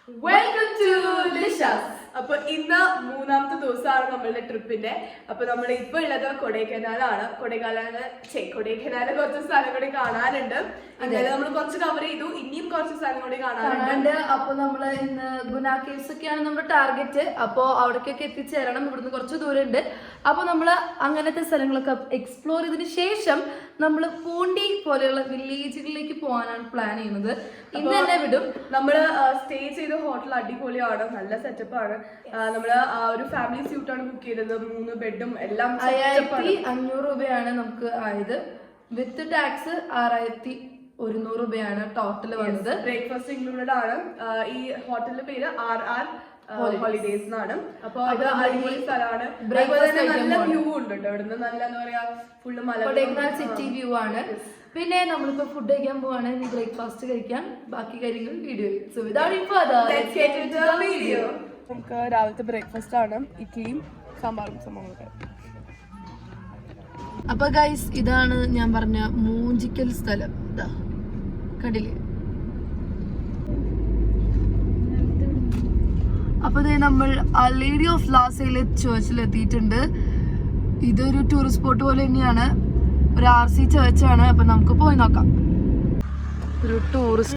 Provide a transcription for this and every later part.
Welcome to ലിഷാസ്. അപ്പൊ ഇന്ന് മൂന്നാമത്തെ ദിവസമാണ് നമ്മളുടെ ട്രിപ്പിന്റെ. അപ്പൊ നമ്മൾ ഇപ്പൊ ഉള്ളത് കൊടൈക്കനാലാണ്. കൊടൈക്കനാല് കുറച്ച് സ്ഥലം കൂടി കാണാനുണ്ട്. അങ്ങനെ നമ്മൾ കുറച്ച് കവർ ചെയ്തു. ഇനിയും കുറച്ച് സ്ഥലം കൂടി കാണാനുണ്ട്. അപ്പൊ നമ്മള് ഇന്ന് ഗുന കേവ്സ് ഒക്കെയാണ് നമ്മുടെ ടാർഗറ്റ്. അപ്പൊ അവിടേക്കൊക്കെ എത്തിച്ചേരണം. ഇവിടുന്ന് കുറച്ച് ദൂരം ഉണ്ട്. അപ്പൊ നമ്മള് അങ്ങനത്തെ സ്ഥലങ്ങളൊക്കെ എക്സ്പ്ലോർ ചെയ്തതിനു ശേഷം നമ്മൾ പൂണ്ടി പോലെയുള്ള വില്ലേജുകളിലേക്ക് പോകാനാണ് പ്ലാൻ ചെയ്യുന്നത്. ഇന്ന് തന്നെ വിടും. നമ്മള് സ്റ്റേ ചെയ്ത ഹോട്ടൽ അടിപൊളിയാണ്, നല്ല സെറ്റപ്പ് ആണ്. നമ്മള് ഒരു ഫാമിലി സ്യൂട്ടാണ് ബുക്ക് ചെയ്തത്. 3 ബെഡും എല്ലാം 5500 രൂപയാണ് നമുക്ക് ആയത്. വിത്ത് ടാക്സ് 6100 രൂപയാണ് ടോട്ടൽ വന്നത്. ബ്രേക്ക്ഫാസ്റ്റ് ഇൻക്ലൂഡഡ് ആണ്. ഈ ഹോട്ടലിന്റെ പേര് RR ഹോളിഡേസ് എന്നാണ്. അപ്പൊ അത് അടിപൊളി സ്ഥലമാണ്. നല്ല വ്യൂ ഉണ്ട് കേട്ടോ ഇവിടുന്ന്. നല്ല എന്താ പറയാ, ഫുള്ള് കൊടൈക്കനാൽ സിറ്റി വ്യൂ ആണ്. പിന്നെ നമ്മളിപ്പോ ഫുഡ് കഴിക്കാൻ പോവാണ്. ഇനി ബ്രേക്ക്ഫാസ്റ്റ് കഴിക്കാം. ബാക്കി കാര്യങ്ങൾ വീഡിയോ. നമുക്ക് രാവിലത്തെ ബ്രേക്ക്ഫാസ്റ്റ് ആണ് ഇഡ്ഡലിയും സാമ്പാറും സംഭവങ്ങളൊക്കെ. അപ്പൊ ഗൈസ്, ഇതാണ് ഞാൻ പറഞ്ഞ മൂഞ്ചിക്കൽ സ്ഥലം. ഇതാ കണ്ടില്ലേ? അപ്പൊ നമ്മൾ ലേഡി ഓഫ് ലാസയിലെ ചേർച്ചിൽ എത്തിയിട്ടുണ്ട്. ഇതൊരു ടൂറിസ്റ്റ് സ്പോട്ട് പോലെ തന്നെയാണ്. ഒരു RC ചേർച്ചാണ്. അപ്പൊ നമുക്ക് പോയി നോക്കാം. ഒരു ടൂറിസ്റ്റ്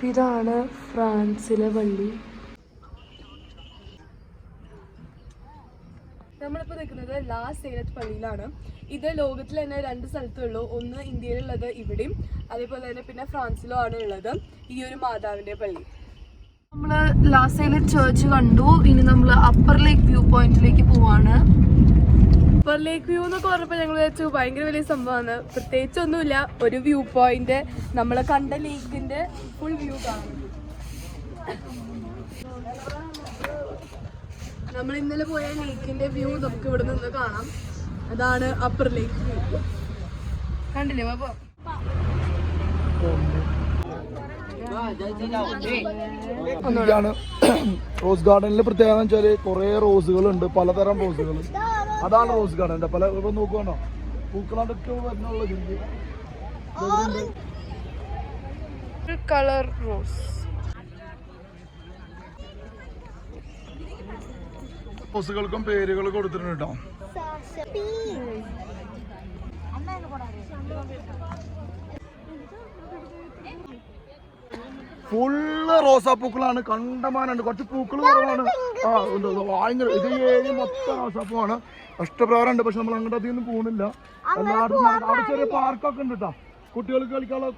ഇതാണ് ഫ്രാൻസിലെ പള്ളി. നമ്മളിപ്പോ നിൽക്കുന്നത് ലാ സേലത്ത് പള്ളിയിലാണ്. ഇത് ലോകത്തിൽ തന്നെ 2 സ്ഥലത്തുള്ളൂ. ഒന്ന് ഇന്ത്യയിലുള്ളത് ഇവിടെയും, അതേപോലെ തന്നെ പിന്നെ ഫ്രാൻസിലും ആണ് ഉള്ളത് ഈ ഒരു മാതാവിന്റെ പള്ളി. നമ്മള് ലാസയിലെ ചേർച്ച് കണ്ടു. ഇനി നമ്മൾ അപ്പർ ലേക്ക് വ്യൂ പോയിന്റിലേക്ക് പോവാണ്. അപ്പർ ലേക്ക് വ്യൂ എന്നൊക്കെ പറഞ്ഞപ്പോൾ ഞങ്ങൾ വിചാരിച്ചു ഭയങ്കര വലിയ സംഭവമാണ്. പ്രത്യേകിച്ചൊന്നുമില്ല, ഒരു വ്യൂ പോയിന്റ്. നമ്മൾ കണ്ട ലേക്കിന്റെ ഫുൾ വ്യൂ കാണും. നമ്മൾ ഇന്നലെ പോയ ലേക്കിന്റെ വ്യൂ നമുക്ക് ഇവിടെ നിന്ന് കാണാം. അതാണ് അപ്പർ ലേക്ക് വ്യൂ. കണ്ടില്ലേ? ഇതാണ് റോസ് ഗാർഡനിലെ പ്രത്യേകത എന്ന് വെച്ചാല് കുറെ റോസുകളുണ്ട്, പലതരം റോസുകൾ. അതാണ് റോസ് ഗാർഡൻ. പല നോക്കുവാണോ പൂക്കളാണ്ടൊക്കെ വരുന്നുള്ളത്. Colour rose. റോസുകൾക്കും പേരുകൾ കൊടുത്തിട്ടുണ്ട് കേട്ടോ. ഫുള്ള് റോസാപ്പൂക്കളാണ്, കണ്ടമാനുണ്ട്. കുറച്ച് പൂക്കൾ കുറവാണ്. ഉണ്ട് ഭയങ്കര. ഇത് ഏഴ് മൊത്തം റോസാപ്പൂവാണ്. ഇഷ്ടപ്രകാരം ഉണ്ട്. പക്ഷെ നമ്മൾ അങ്ങോട്ട് അധികം പോകുന്നില്ല. എല്ലായിടത്തും അവിടെ ചെറിയ പാർക്കൊക്കെ ഉണ്ട് കേട്ടോ, കുട്ടികൾക്ക് കളിക്കാനുള്ള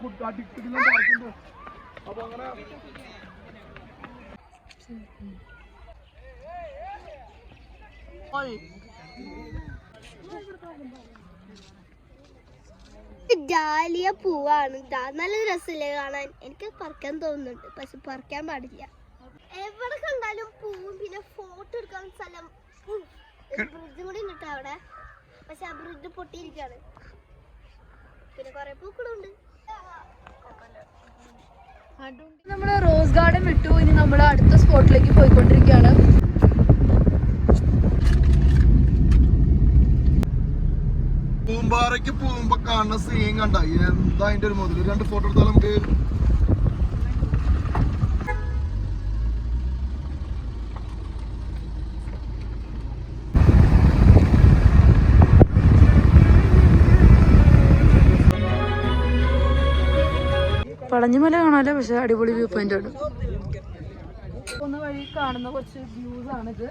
പാർക്കുണ്ട്. അപ്പൊ അങ്ങനെ ഡാലിയ പൂവാണ്. നല്ല രസമില്ലേ കാണാൻ? എനിക്ക് പറിക്കാൻ തോന്നുന്നുണ്ട്, പക്ഷെ പറിക്കാൻ പാടില്ല. എവിടെ കണ്ടാലും പൂവും പിന്നെ ഫോട്ടോ എടുക്കാൻ സ്ഥലം. ബ്രിഡ്ജും കൂടി ഉണ്ട് അവിടെ, പക്ഷെ ആ ബ്രിഡ്ജ് പൊട്ടിയിരിക്കാണ്. പിന്നെ കൊറേ പൂക്കളുണ്ട്. നമ്മള് റോസ് ഗാർഡൻ വിട്ടു. ഇനി നമ്മൾ അടുത്ത സ്പോട്ടിലേക്ക് പോയിക്കൊണ്ടിരിക്കുകയാണ്. പൂമ്പാറയ്ക്ക് പോകുമ്പോ കാണുന്ന സീൻ കണ്ട എന്താ അതിന്റെ ഒരു മുതൽ. 2 ഫോട്ടോ എടുത്താൽ നമുക്ക്. പളഞ്ഞുമല കാണാലോ, പക്ഷെ അടിപൊളി വ്യൂ പോയിന്റ് ആണ്. ഒന്ന് വഴി കാണുന്ന കുറച്ച് വ്യൂസ് ആണിത്.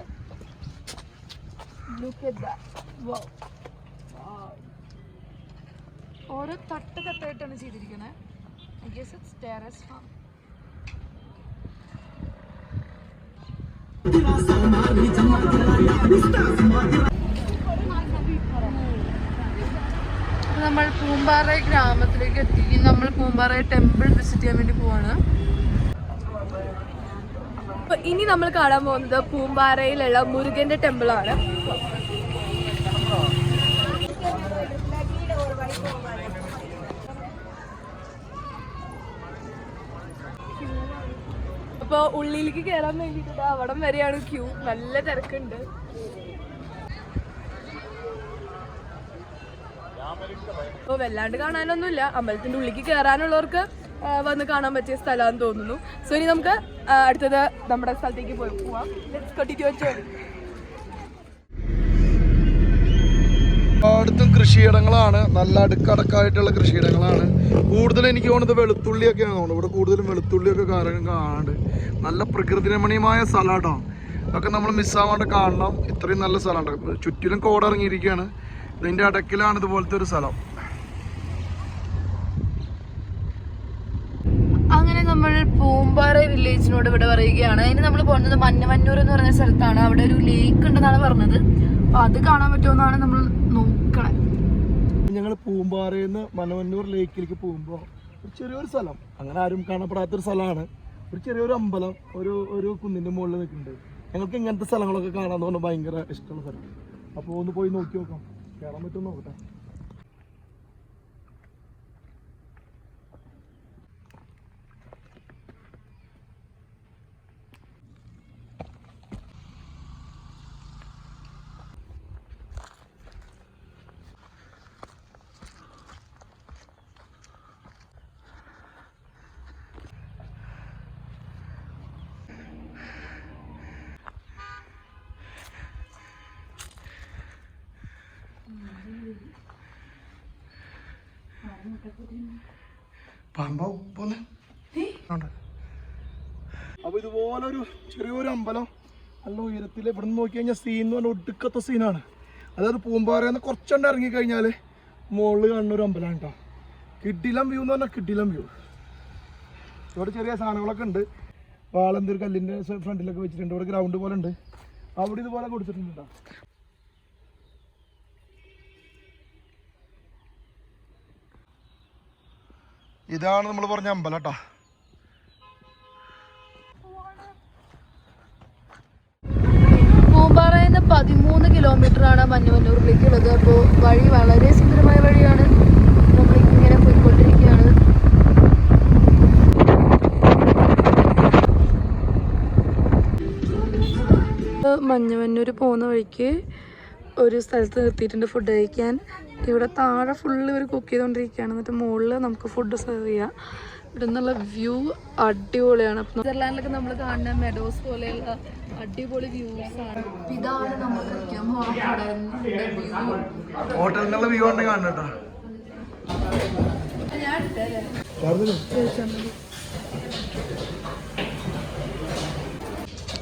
ഓരോ തട്ടായിട്ടാണ് ചെയ്തിരിക്കുന്നത്. I guess it's terrace farm. നമ്മൾ പൂമ്പാറ ഗ്രാമത്തിലേക്ക് എത്തി. നമ്മൾ പൂമ്പാറ ടെമ്പിൾ വിസിറ്റ് ചെയ്യാൻ വേണ്ടി പോവാണ്. ഇനി നമ്മൾ കാണാൻ പോകുന്നത് പൂമ്പാറയിലുള്ള മുരുകന്റെ ടെമ്പിൾ ആണ്. അപ്പൊ ഉള്ളിലേക്ക് കയറാൻ വേണ്ടിട്ട് അവിടം വരെയാണ് ക്യൂ. നല്ല തിരക്കുണ്ട്. അപ്പൊ വല്ലാണ്ട് കാണാനൊന്നുമില്ല. അമ്പലത്തിന്റെ ഉള്ളിലേക്ക് കയറാനുള്ളവർക്ക് വന്ന് കാണാൻ പറ്റിയ സ്ഥലമാണെന്ന് തോന്നുന്നു. സോ ഇനി നമുക്ക് അടുത്തത് നമ്മുടെ സ്ഥലത്തേക്ക് പോവാം. അടുത്തും കൃഷിയിടങ്ങളാണ്, നല്ല അടുക്കടക്കായിട്ടുള്ള കൃഷിയിടങ്ങളാണ്. കൂടുതൽ എനിക്ക് തോന്നുന്നത് വെളുത്തുള്ളിയൊക്കെയാണ് തോന്നുന്നത്. ഇവിടെ കൂടുതലും വെളുത്തുള്ളിയൊക്കെ കാണാണ്ട് നല്ല പ്രകൃതി രമണീയമായ സ്ഥലമാട്ടോ. അതൊക്കെ നമ്മൾ മിസ്സാവാണ്ട് കാണണം. ഇത്രയും നല്ല സ്ഥലമുണ്ട്. ചുറ്റിലും കോടിറങ്ങിയിരിക്കുകയാണ്. ഇതിൻ്റെ ഇടയ്ക്കിലാണ് ഇതുപോലത്തെ ഒരു സ്ഥലം. അങ്ങനെ നമ്മൾ പൂമ്പാറ വില്ലേജിനോട് ഇവിടെ പറയുകയാണ്. ഇനി നമ്മൾ പോകുന്നത് മഞ്ഞവന്നൂർ എന്ന് പറഞ്ഞ സ്ഥലത്താണ്. അവിടെ ഒരു ലേക്ക് ഉണ്ടെന്നാണ് പറഞ്ഞത്. അപ്പൊ അത് കാണാൻ പറ്റുമെന്നാണ് നമ്മൾ നോക്കണേ. ഞങ്ങൾ പൂമ്പാറയിൽ നിന്ന് മഞ്ഞവന്നൂർ ലേക്കിലേക്ക് പോകുമ്പോൾ ഒരു ചെറിയൊരു സ്ഥലം, അങ്ങനെ ആരും കാണപ്പെടാത്തൊരു സ്ഥലമാണ്. ഒരു ചെറിയൊരു അമ്പലം ഒരു കുന്നിൻ്റെ മുകളിൽ നിൽക്കുന്നുണ്ട്. ഞങ്ങൾക്ക് ഇങ്ങനത്തെ സ്ഥലങ്ങളൊക്കെ കാണാൻ തോന്നുന്നു ഭയങ്കര ഇഷ്ടമുള്ള സ്ഥലം. അപ്പോൾ ഒന്ന് പോയി നോക്കി നോക്കാം, കയറാൻ പറ്റുമെന്ന് നോക്കട്ടെ. അപ്പൊ ഇതുപോലൊരു ചെറിയൊരു അമ്പലം നല്ല ഉയരത്തിൽ ഇവിടെ നിന്ന് നോക്കി കഴിഞ്ഞാൽ സീൻ എന്ന് പറഞ്ഞാൽ ഒടുക്കത്തെ സീനാണ്. അതായത് പൂമ്പാറയിൽ നിന്ന് കുറച്ചുകൊണ്ട് ഇറങ്ങിക്കഴിഞ്ഞാൽ മുകളിൽ കാണുന്ന ഒരു അമ്പലമാണ് കേട്ടോ. കിടിലം വ്യൂ എന്ന് പറഞ്ഞാൽ കിടിലം വ്യൂ. ഇവിടെ ചെറിയ സാധനങ്ങളൊക്കെ ഉണ്ട്. വാളെന്തൊരു കല്ലിൻ്റെ ഫ്രണ്ടിലൊക്കെ വെച്ചിട്ടുണ്ട്. ഇവിടെ ഗ്രൗണ്ട് പോലെ ഉണ്ട്. അവിടെ ഇതുപോലെ കൊടുത്തിട്ടുണ്ട് കേട്ടോ. ഇതാണ് നമ്മൾ പറഞ്ഞ അമ്പലം കേട്ടോ. പൂമ്പാറയിൽ നിന്ന് 13 കിലോമീറ്ററാണ് മഞ്ഞവന്നൂരിലേക്കുള്ളത്. അപ്പോൾ വഴി വളരെ സുന്ദരമായ വഴിയാണ്. നമ്മളിങ്ങനെ പോയിക്കൊണ്ടിരിക്കുകയാണ്. മഞ്ഞവന്നൂർ പോകുന്ന വഴിക്ക് ഒരു സ്ഥലത്ത് നിർത്തിയിട്ടുണ്ട് ഫുഡ് കഴിക്കാൻ. ഇവിടെ താഴെ ഫുള്ള് ഇവർ കുക്ക് ചെയ്തുകൊണ്ടിരിക്കുകയാണ്. എന്നിട്ട് മുകളിൽ നമുക്ക് ഫുഡ് സെർവ് ചെയ്യാം. ഇവിടെ നിന്നുള്ള വ്യൂ അടിപൊളിയാണ്. സ്വിറ്റ്സർലാൻഡിലൊക്കെ നമ്മൾ കാണുന്ന മെഡോസ് പോലെയുള്ള അടിപൊളി വ്യൂസ് ആണ്. ഇതാണ് നമ്മൾ കഴിക്കാൻ ഹോട്ടലിനുള്ള വ്യൂ ഉണ്ട് കാണട്ടോ.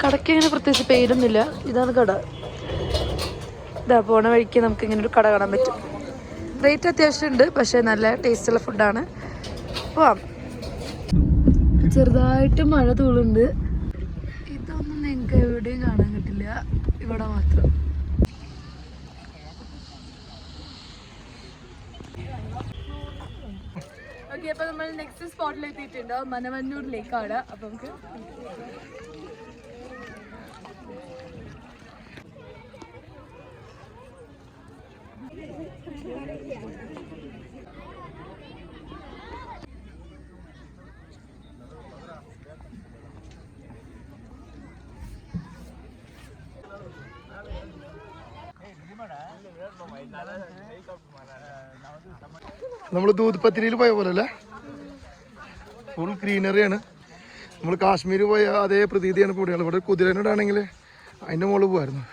കടയ്ക്ക് അങ്ങനെ പ്രത്യേകിച്ച് പേരൊന്നുമില്ല. ഇതാണ് കട. ഇതാ പോണ വഴിക്ക് നമുക്ക് ഇങ്ങനെ ഒരു കട കാണാൻ പറ്റും. റേറ്റ് അത്യാവശ്യം ഉണ്ട്, പക്ഷെ നല്ല ടേസ്റ്റുള്ള ഫുഡാണ്. പോവാം. ചെറുതായിട്ട് മഴ തൂളുണ്ട്. ഇതൊന്നും നിങ്ങൾക്ക് എവിടെയും കാണാൻ കിട്ടില്ല, ഇവിടെ മാത്രം. ഓക്കെ, അപ്പൊ നമ്മൾ നെക്സ്റ്റ് സ്പോട്ടിൽ എത്തിയിട്ടുണ്ട്. മഞ്ഞവന്നൂർ ലേക്കാണ്. അപ്പൊ നമുക്ക് നമ്മൾ ദൂദ്പത്രിയിൽ പോയ പോലെ അല്ലേ, ഫുൾ ഗ്രീനറിയാണ്. നമ്മൾ കാശ്മീർ പോയ അതേ പ്രതീതിയാണ് ഇപ്പോൾ ഇവിടെ. ഇവിടെ കുതിരനോടാണെങ്കിൽ അതിൻ്റെ മുകളിൽ പോകായിരുന്നു.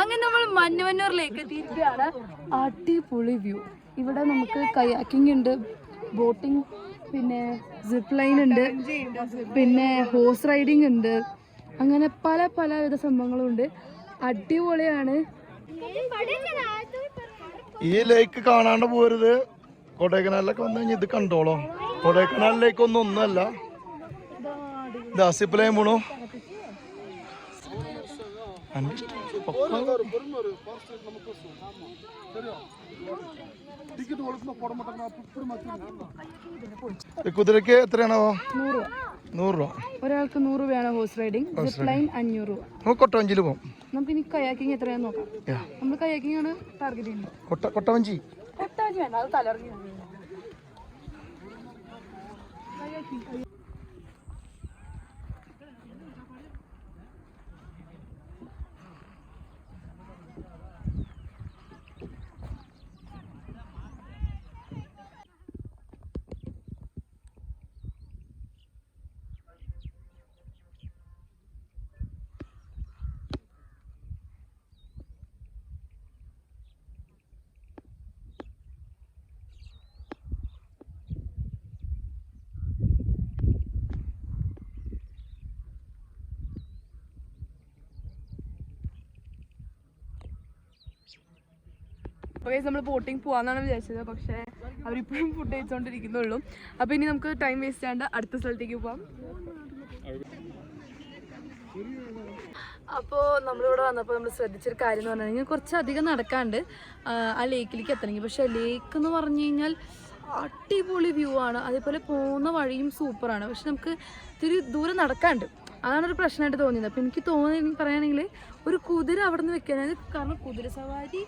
അങ്ങനെ നമ്മൾ മഞ്ഞവന്നൂരിലേക്ക് എത്തിയിരിക്കുകയാണ്. അടിപൊളി വ്യൂ. ഇവിടെ നമുക്ക് കയാക്കിംഗ് ഉണ്ട്, ബോട്ടിംഗ്, പിന്നെ സിപ്പ് ലൈൻ ഉണ്ട്, പിന്നെ ഹോഴ്സ് റൈഡിങ് ഉണ്ട്. അങ്ങനെ പലവിധ സംഭവങ്ങളും ഉണ്ട്. അടിപൊളിയാണ്. ഈ ലേക്ക് കാണാണ്ട് പോരുത്. കൊടൈക്കനാലിലൊക്കെ വന്നു കഴിഞ്ഞാൽ ഇത് കണ്ടോളോ. കൊടൈക്കനാലിലേക്ക് ഒന്നല്ല, സിപ്പ് ലൈൻ പോണു. കുതിരക്ക് എത്രയാണോ? 100 രൂപ. ഒരാൾക്ക് 100 രൂപയാണ് ഹോഴ്സ് റൈഡിങ്. സിപ്പ് ലൈൻ 500 രൂപ. നമുക്ക് കൊട്ടവഞ്ചിയിൽ പോകാം. നമുക്ക് ഇനി കയാക്കിങ് എത്രയാന്ന് നോക്കാം. നമ്മൾ കയാക്കിങ് ആണ് ടാർഗറ്റ് ചെയ്യുന്നത്. കൊട്ടവഞ്ചി വേണ്ട, അത് തലർങ്ങി. നമ്മൾ ബോട്ടിങ് പോവാന്നാണ് വിചാരിച്ചത്, പക്ഷേ അവരിപ്പോഴും ഫുഡ് കഴിച്ചോണ്ടിരിക്കുന്നുള്ളൂ. അപ്പൊ ഇനി നമുക്ക് ടൈം വേസ്റ്റ് ആണ്ട് അടുത്ത സ്ഥലത്തേക്ക് പോവാം. അപ്പോൾ നമ്മളിവിടെ വന്നപ്പോൾ നമ്മൾ ശ്രദ്ധിച്ചൊരു കാര്യം എന്ന് പറഞ്ഞു കഴിഞ്ഞാൽ കുറച്ചധികം നടക്കാണ്ട് ആ ലേക്കിലേക്ക് എത്തണമെങ്കിൽ. പക്ഷേ ലേക്ക് എന്ന് പറഞ്ഞു കഴിഞ്ഞാൽ അടിപൊളി വ്യൂ ആണ്, അതേപോലെ പോകുന്ന വഴിയും സൂപ്പറാണ്. പക്ഷെ നമുക്ക് ഇത്തിരി ദൂരം നടക്കാണ്ട്, അതാണൊരു പ്രശ്നമായിട്ട് തോന്നിയത്. അപ്പോൾ എനിക്ക് പറയുകയാണെങ്കിൽ ഒരു കുതിര അവിടെ നിന്ന് വെക്കാൻ, കാരണം കുതിര സവാരി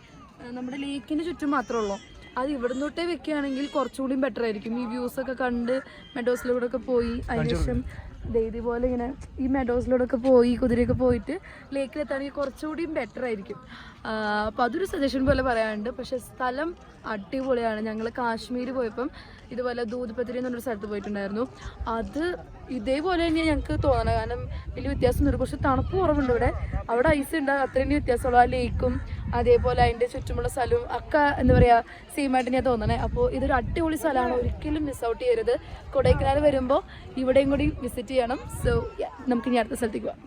നമ്മുടെ ലേക്കിന് ചുറ്റും മാത്രമേ ഉള്ളൂ. അത് ഇവിടെ തൊട്ടേ വെക്കുകയാണെങ്കിൽ കുറച്ചുകൂടി ബെറ്റർ ആയിരിക്കും. ഈ വ്യൂസൊക്കെ കണ്ട് മെഡോസിലൂടെ ഒക്കെ പോയി അതിനുശേഷം ഇതേപോലെ ഇങ്ങനെ ഈ മെഡോസിലൂടെ ഒക്കെ പോയി കുതിരയൊക്കെ പോയിട്ട് ലേക്കിലെത്താണെങ്കിൽ കുറച്ചുകൂടിയും ബെറ്റർ ആയിരിക്കും. അപ്പോൾ അതൊരു സജഷൻ പോലെ പറയാനുണ്ട്. പക്ഷേ സ്ഥലം അടിപൊളിയാണ്. ഞങ്ങൾ കാശ്മീർ പോയപ്പം ഇതുപോലെ ദൂദ്പത്രി എന്നൊരു സ്ഥലത്ത് പോയിട്ടുണ്ടായിരുന്നു. അത് ഇതേപോലെ തന്നെയാണ് ഞങ്ങൾക്ക് തോന്നണം, കാരണം വലിയ വ്യത്യാസമൊന്നുമില്ല. കുറച്ച് തണുപ്പ് കുറവുണ്ട് ഇവിടെ, അവിടെ ഐസ് ഉണ്ട്, അത്രയും വ്യത്യാസമുള്ളൂ. ആ ലേക്കും അതേപോലെ അതിൻ്റെ ചുറ്റുമുള്ള സ്ഥലവും ഒക്കെ എന്താ പറയുക സെയിം ആയിട്ട് ഞാൻ തോന്നണേ. അപ്പോൾ ഇതൊരു അടിപൊളി സ്ഥലമാണ്, ഒരിക്കലും മിസ് ഔട്ട് ചെയ്യരുത്. കൊടൈക്കനാൽ വരുമ്പോൾ ഇവിടെയും കൂടി വിസിറ്റ് ചെയ്യണം. സോ നമുക്കിനി അടുത്ത സ്ഥലത്തേക്ക് പോകാം.